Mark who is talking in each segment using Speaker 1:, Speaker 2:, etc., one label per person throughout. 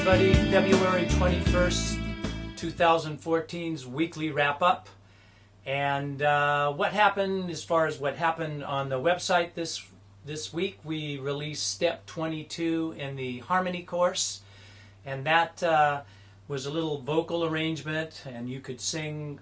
Speaker 1: everybody. February 21st, 2014's weekly wrap-up. And what happened, as far as what happened on the website this week, we released step 22 in the harmony course. And that was a little vocal arrangement, and you could sing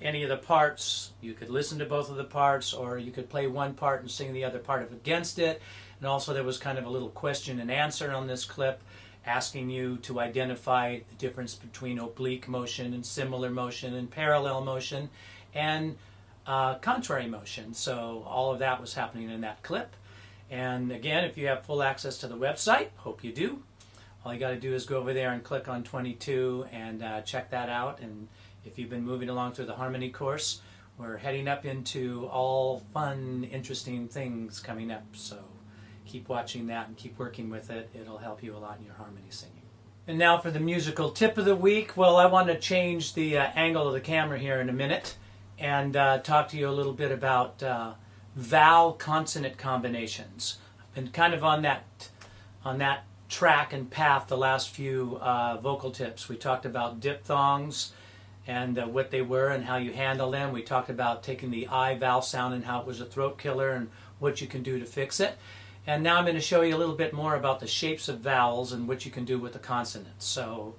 Speaker 1: any of the parts. You could listen to both of the parts, or you could play one part and sing the other part against it. And also there was kind of a little question and answer on this clip, asking you to identify the difference between oblique motion and similar motion and parallel motion and contrary motion. So all of that was happening in that clip. And again, if you have full access to the website, hope you do, all you got to do is go over there and click on 22 and check that out. And if you've been moving along through the harmony course, we're heading up into all fun, interesting things coming up. So keep watching that and keep working with it. It'll help you a lot in your harmony singing. And now for the musical tip of the week. Well, I want to change the angle of the camera here in a minute and talk to you a little bit about vowel consonant combinations. I've been kind of on that track and path the last few vocal tips. We talked about diphthongs and what they were and how you handle them. We talked about taking the I vowel sound and how it was a throat killer and what you can do to fix it. And now I'm going to show you a little bit more about the shapes of vowels and what you can do with the consonants. So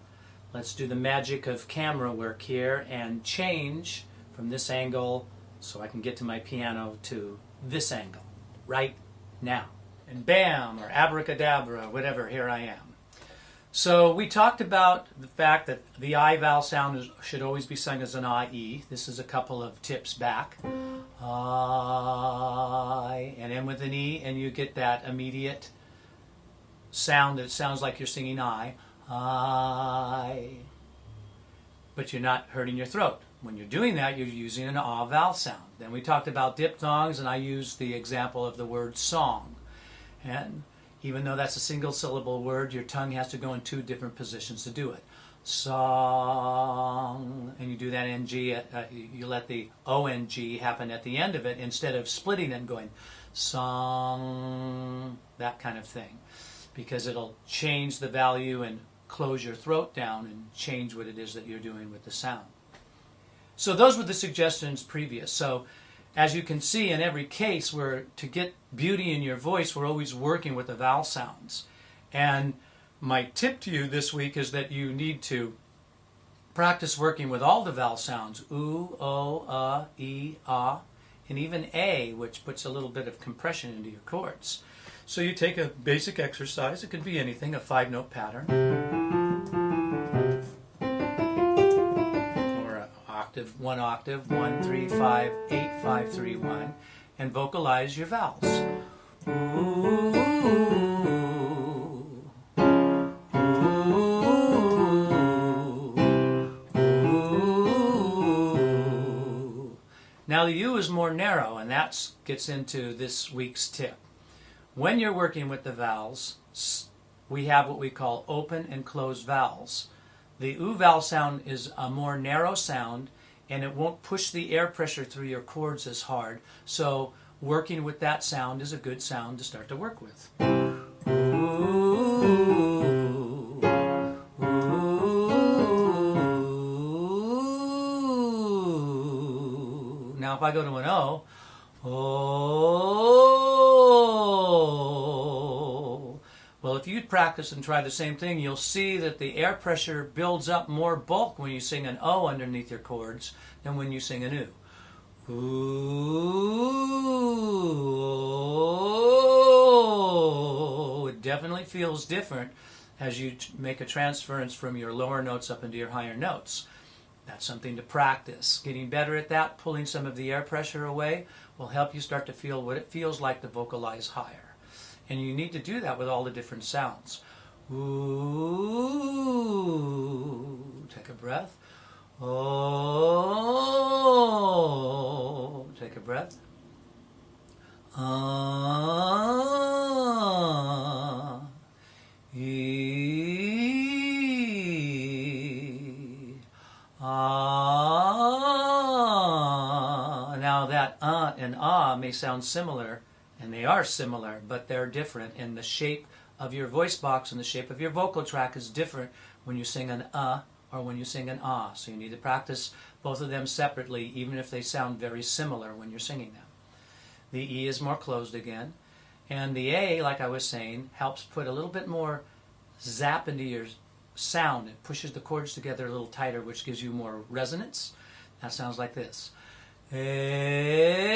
Speaker 1: let's do the magic of camera work here and change from this angle so I can get to my piano to this angle right now. And bam, or abracadabra, whatever, here I am. So we talked about the fact that the I vowel sound should always be sung as an I-E. This is a couple of tips back. I, and end with an E, and you get that immediate sound that sounds like you're singing I. But you're not hurting your throat. When you're doing that, you're using an ah vowel sound. Then we talked about diphthongs, and I used the example of the word song. And even though that's a single syllable word, your tongue has to go in two different positions to do it. Song, and you do that ng, you let the ong happen at the end of it instead of splitting it and going song, that kind of thing, because it'll change the value and close your throat down and change what it is that you're doing with the sound. So those were the suggestions previous. So as you can see, in every case, to get beauty in your voice, we're always working with the vowel sounds. And my tip to you this week is that you need to practice working with all the vowel sounds, oo, o, e, ah, and even a, which puts a little bit of compression into your chords. So you take a basic exercise, it could be anything, a 5-note pattern, or one octave, 1, 3, 5, 8, 5, 3, 1, and vocalize your vowels. Ooh, now the U is more narrow, and that gets into this week's tip. When you're working with the vowels, we have what we call open and closed vowels. The U vowel sound is a more narrow sound, and it won't push the air pressure through your chords as hard. So working with that sound is a good sound to start to work with. Ooh, ooh. Now if I go to an O, oh. Well, if you practice and try the same thing, you'll see that the air pressure builds up more bulk when you sing an O underneath your chords than when you sing an U. Ooh. It definitely feels different as you make a transference from your lower notes up into your higher notes. That's something to practice. Getting better at that, pulling some of the air pressure away, will help you start to feel what it feels like to vocalize higher. And you need to do that with all the different sounds. Ooh, take a breath. Oh, take a breath. Now that and may sound similar, and they are similar, but they're different in the shape of your voice box and the shape of your vocal tract is different when you sing an or when you sing an ah. So you need to practice both of them separately, even if they sound very similar when you're singing them. The E is more closed again. And the A, like I was saying, helps put a little bit more zap into your sound. It pushes the chords together a little tighter, which gives you more resonance. That sounds like this. A.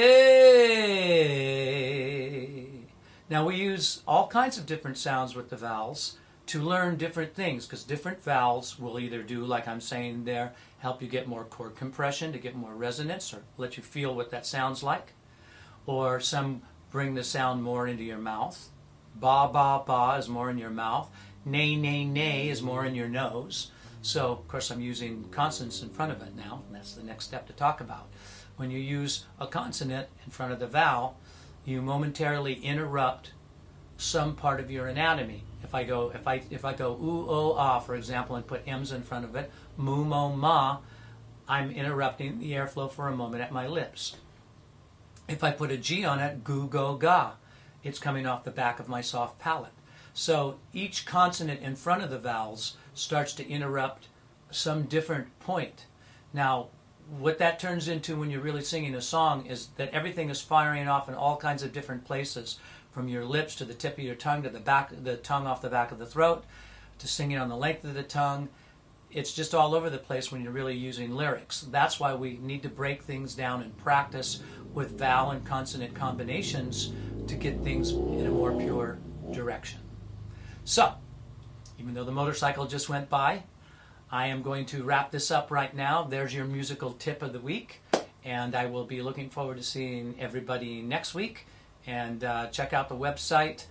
Speaker 1: Now we use all kinds of different sounds with the vowels to learn different things, because different vowels will either do, like I'm saying there, help you get more chord compression to get more resonance or let you feel what that sounds like, or some bring the sound more into your mouth. Ba, ba, ba is more in your mouth. Nay, nay, nay is more in your nose. So, of course, I'm using consonants in front of it now, and that's the next step to talk about. When you use a consonant in front of the vowel, you momentarily interrupt some part of your anatomy. If I go oo, o, ah, for example, and put m's in front of it, mu, mo, ma, I'm interrupting the airflow for a moment at my lips. If I put a G on it, gu, go, ga, it's coming off the back of my soft palate. So each consonant in front of the vowels starts to interrupt some different point. Now, what that turns into when you're really singing a song is that everything is firing off in all kinds of different places, from your lips to the tip of your tongue to the back, the tongue off the back of the throat, to singing on the length of the tongue. It's just all over the place when you're really using lyrics. That's why we need to break things down and practice with vowel and consonant combinations to get things in a more pure direction. So, even though the motorcycle just went by, I am going to wrap this up right now. There's your musical tip of the week, and I will be looking forward to seeing everybody next week. And check out the website,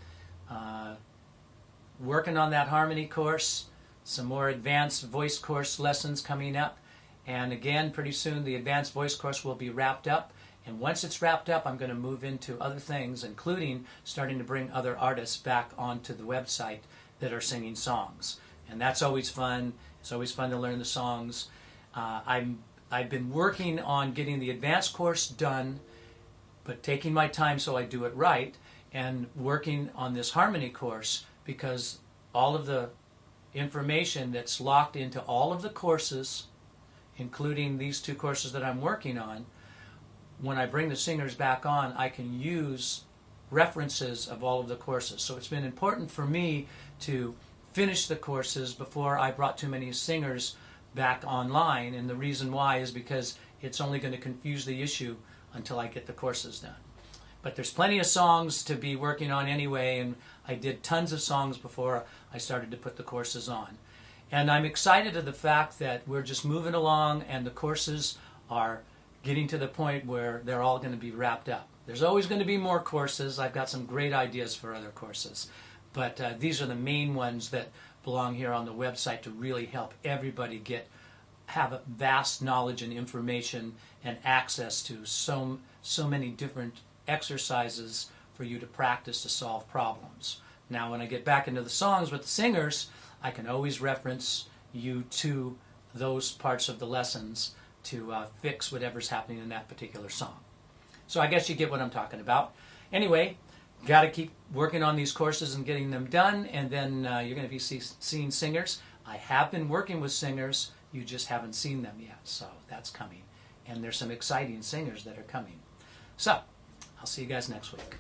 Speaker 1: working on that harmony course, some more advanced voice course lessons coming up. And again, pretty soon the advanced voice course will be wrapped up. And once it's wrapped up, I'm going to move into other things, including starting to bring other artists back onto the website that are singing songs. And that's always fun. It's always fun to learn the songs. I've been working on getting the advanced course done, but taking my time so I do it right, and working on this harmony course, because all of the information that's locked into all of the courses, including these two courses that I'm working on, when I bring the singers back on, I can use references of all of the courses. So it's been important for me to finish the courses before I brought too many singers back online, and the reason why is because it's only going to confuse the issue until I get the courses done. But there's plenty of songs to be working on anyway, and I did tons of songs before I started to put the courses on. And I'm excited of the fact that we're just moving along and the courses are getting to the point where they're all going to be wrapped up. There's always going to be more courses. I've got some great ideas for other courses. But these are the main ones that belong here on the website to really help everybody have a vast knowledge and information and access to so many different exercises for you to practice to solve problems. Now, when I get back into the songs with the singers, I can always reference you to those parts of the lessons to fix whatever's happening in that particular song. So I guess you get what I'm talking about. Anyway, got to keep working on these courses and getting them done, and then you're going to be seeing singers. I have been working with singers, you just haven't seen them yet, so that's coming. And there's some exciting singers that are coming. So, I'll see you guys next week.